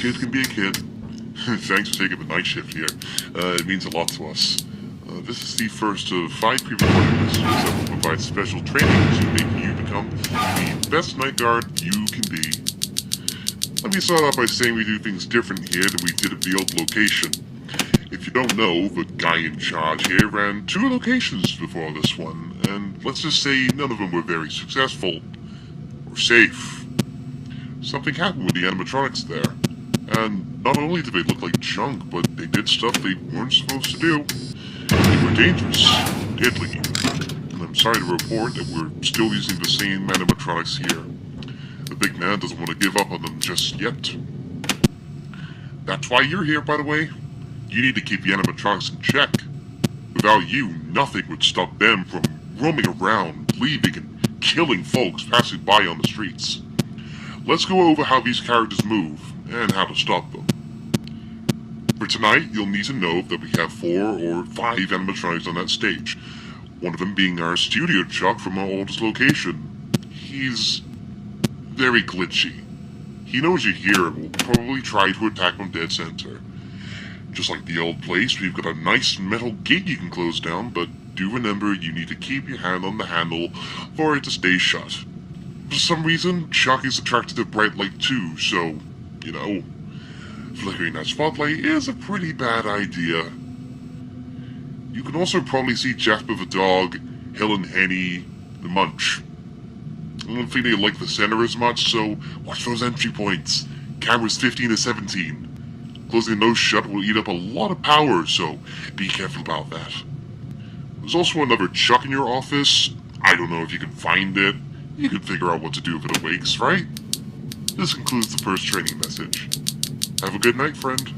kid can be a kid. Thanks for taking the night shift here. It means a lot to us. This is the first of 5 pre-recorded messages that will provide special training to make you become the best night guard you can be. Let me start off by saying we do things different here than we did at the old location. If you don't know, the guy in charge here ran 2 locations before this one, and let's just say none of them were very successful or safe. Something happened with the animatronics there, and not only did they look like junk, but they did stuff they weren't supposed to do. They were dangerous, deadly, and I'm sorry to report that we're still using the same animatronics here. The big man doesn't want to give up on them just yet. That's why you're here, by the way. You need to keep the animatronics in check. Without you, nothing would stop them from roaming around, leaving, and killing folks passing by on the streets. Let's go over how these characters move, and how to stop them. For tonight, you'll need to know that we have 4 or 5 animatronics on that stage. One of them being our studio Chuck from our oldest location. He's very glitchy. He knows you're here and will probably try to attack from dead center. Just like the old place, we've got a nice metal gate you can close down, but do remember you need to keep your hand on the handle for it to stay shut. For some reason, Chuck is attracted to bright light too, so, you know, flickering that spotlight is a pretty bad idea. You can also probably see Jasper the dog, Helen Henny, the Munch. I don't think they like the center as much, so watch those entry points. Cameras 15 to 17. Closing those shut will eat up a lot of power, so be careful about that. There's also another Chuck in your office. I don't know if you can find it. You can figure out what to do if it awakes, right? This concludes the first training message. Have a good night, friend.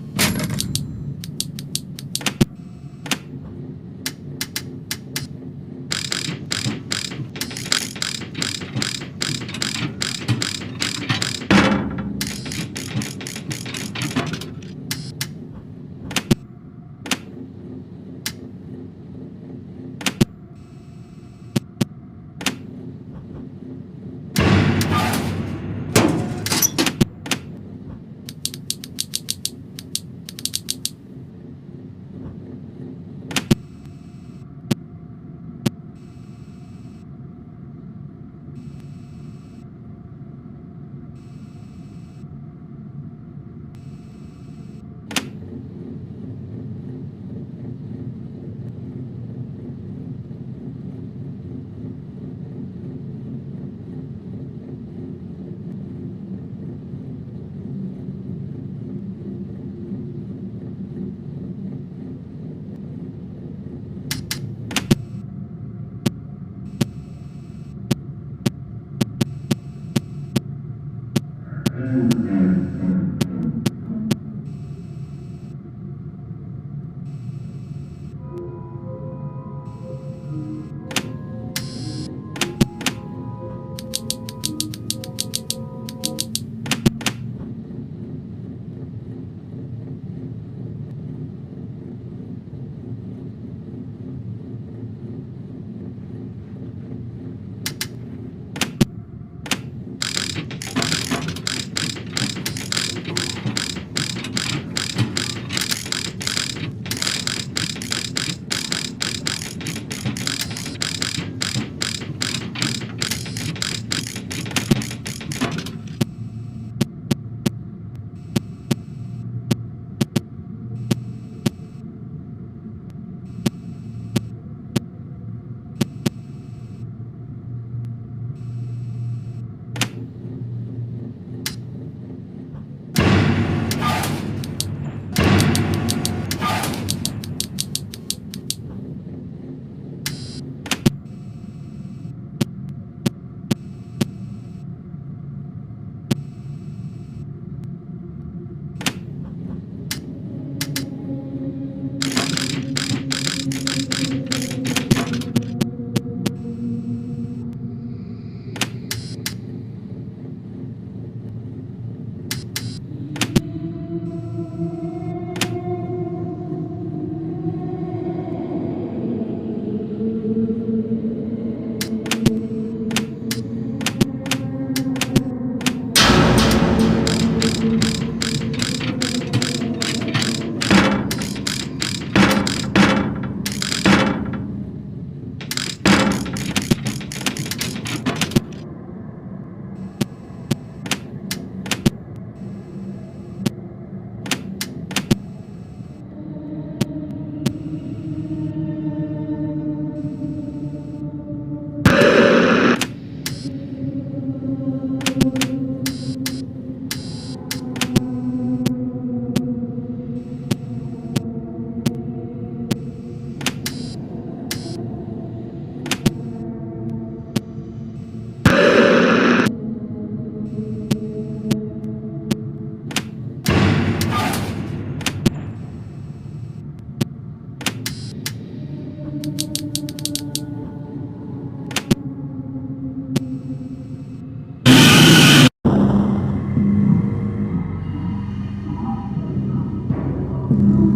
Damn.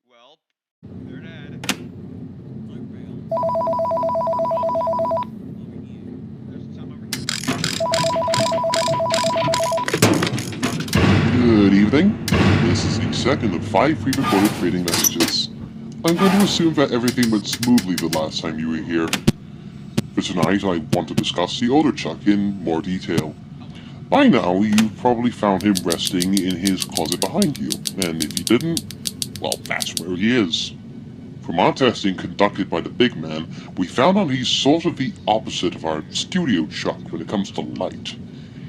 Well, they're dead. There's some over here. Good evening. This is the second of 5 pre-recorded trading messages. I'm going to assume that everything went smoothly the last time you were here. For tonight, I want to discuss the older Chuck in more detail. By now, you've probably found him resting in his closet behind you, and if you didn't, well, that's where he is. From our testing conducted by the big man, we found out he's sort of the opposite of our studio Chuck when it comes to light.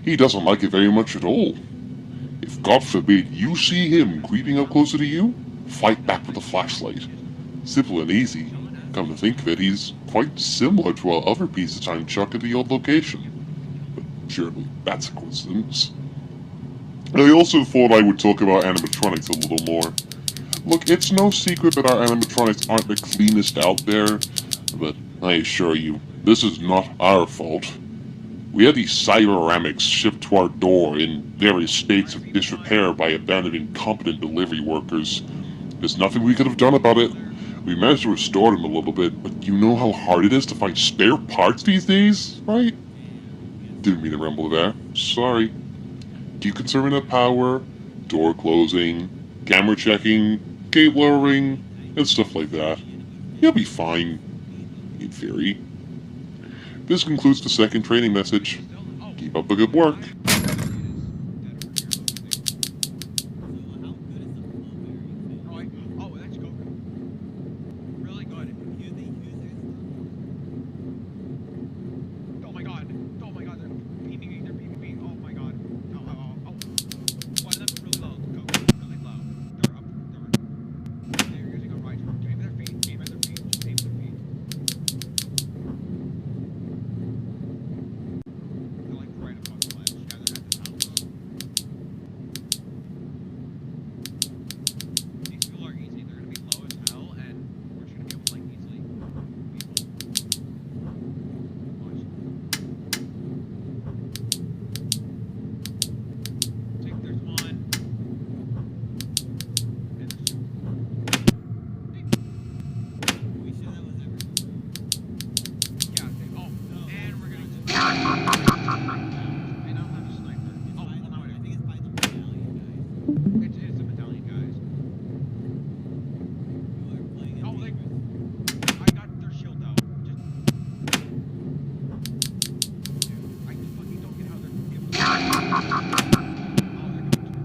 He doesn't like it very much at all. If God forbid you see him creeping up closer to you, fight back with a flashlight. Simple and easy, Come to think of it, he's quite similar to our other piece of time Chuck at the old location. But surely that's a coincidence. I also thought I would talk about animatronics a little more. Look, it's no secret that our animatronics aren't the cleanest out there, but I assure you, this is not our fault. We had these cyberamics shipped to our door in various states of disrepair by abandoned incompetent delivery workers. There's nothing we could have done about it. We managed to restore them a little bit, but you know how hard it is to find spare parts these days, right? Didn't mean to ramble there. Sorry. Keep conserving the power, door closing, camera checking, gate lowering, and stuff like that. You'll be fine, in theory. This concludes the second training message. Keep up the good work. Oh, that's good. Really good. Oh my god. Oh my god, they're beaming me. They're beaming me. Oh my god. Oh. One of them's really low. Go. Really low. They're up. They're using a right. Aim at their feet. Aim at their feet. Just aim at their feet. They're like right above the ledge. Yeah, they're at the house. These people are easy. They're gonna be low as hell, and we're just gonna be able to like easily beat them. Watch. Think there's one. And there's two. Yeah, oh, and we're gonna do. I don't have a sniper. Oh, well, now I do. It's the medallion guys. Oh, I got their shield out. I fucking don't get how they're able to. Oh, they're going to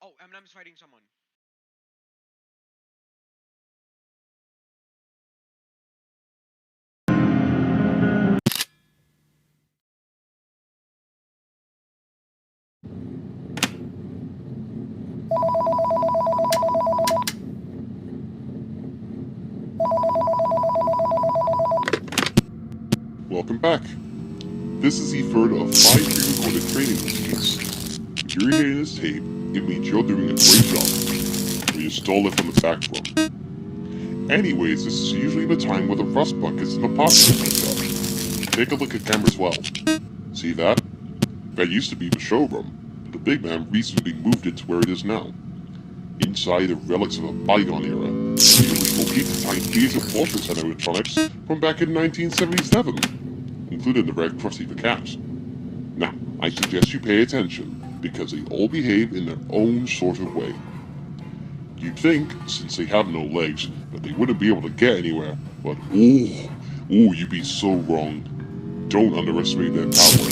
Oh, Eminem's fighting someone. Welcome back. This is the third of 5 pre-recorded training messages. If you're hearing this tape, it means you're doing a great job, or you stole it from the back room. Anyways, this is usually the time where the rust buckets and the pots get picked up. Take a look at camera as well. See that? That used to be the showroom, but the big man recently moved it to where it is now. Inside are relics of a bygone era, the original pizza-time theater portraits and electronics from back in 1977, including the red Krusty the Cat. Now, I suggest you pay attention, because they all behave in their own sort of way. You'd think, since they have no legs, that they wouldn't be able to get anywhere, but you'd be so wrong. Don't underestimate their power.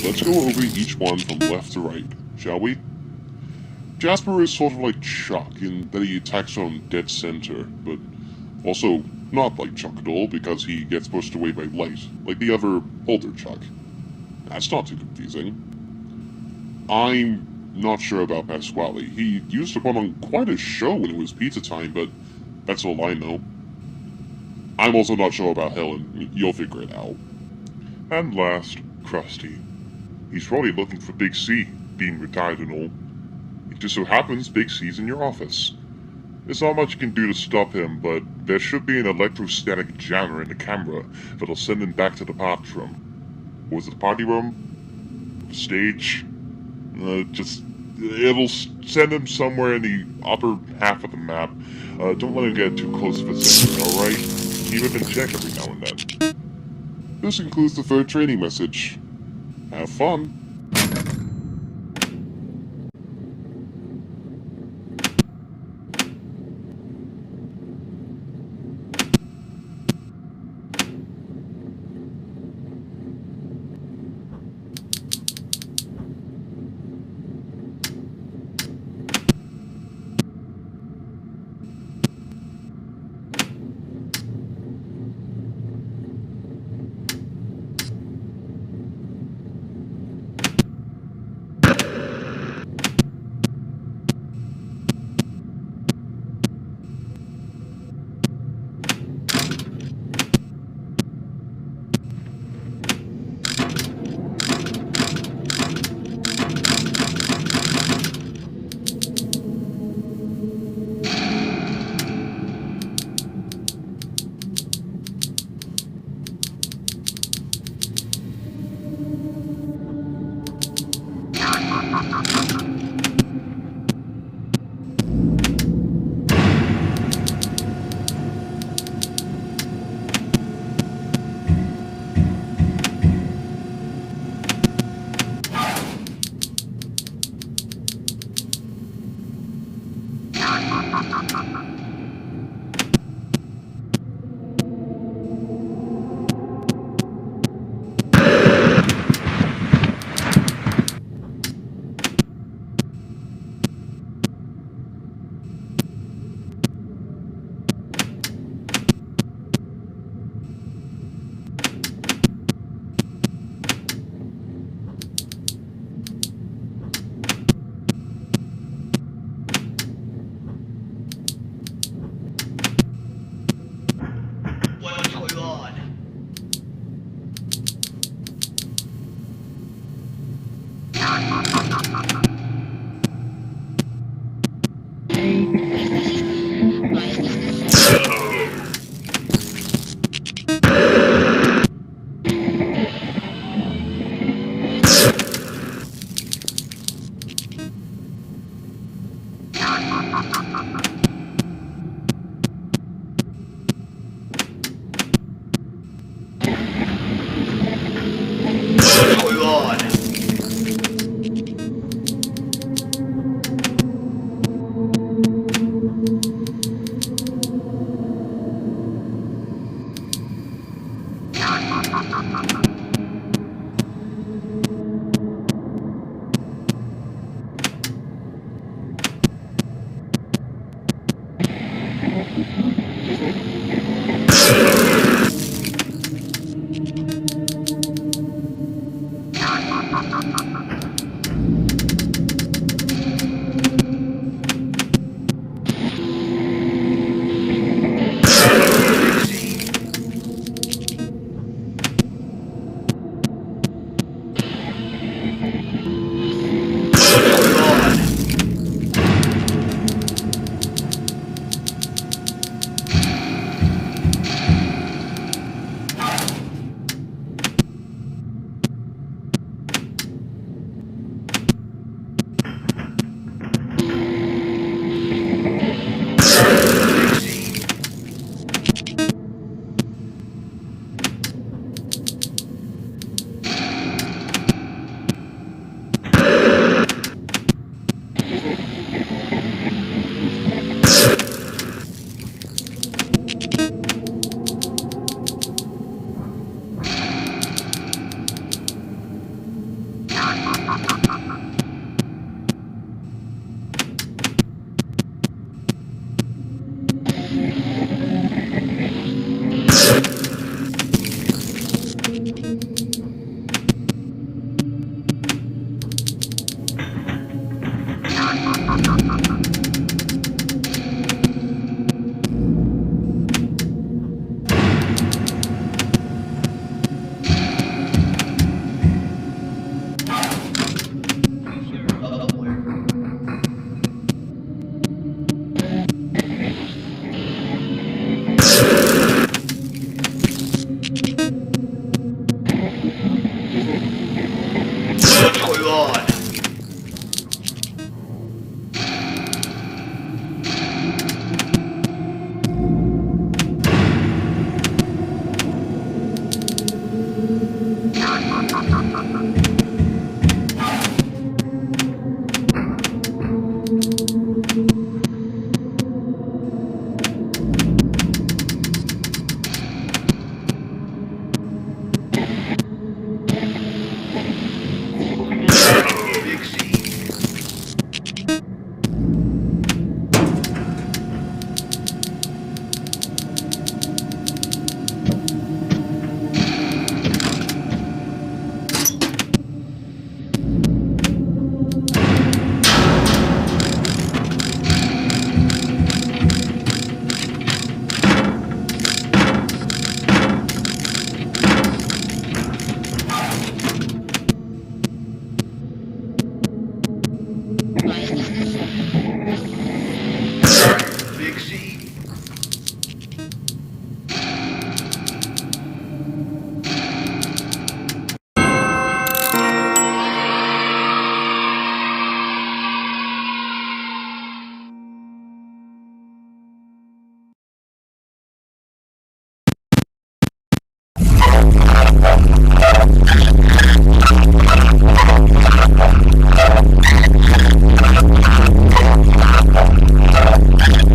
Let's go over each one from left to right, shall we? Jasper is sort of like Chuck in that he attacks from dead center, but also not like Chuck at all because he gets pushed away by light, like the other older Chuck. That's not too confusing. I'm not sure about Pasquale. He used to put on quite a show when it was pizza time, but that's all I know. I'm also not sure about Helen. You'll figure it out. And last, Krusty. He's probably looking for Big C, being retired and all. It just so happens Big C's in your office. There's not much you can do to stop him, but there should be an electrostatic jammer in the camera that'll send him back to the party room. Or was it the party room? The stage? It'll send him somewhere in the upper half of the map. Don't let him get too close to the center, alright? Keep him in check every now and then. This concludes the third training message. Have fun!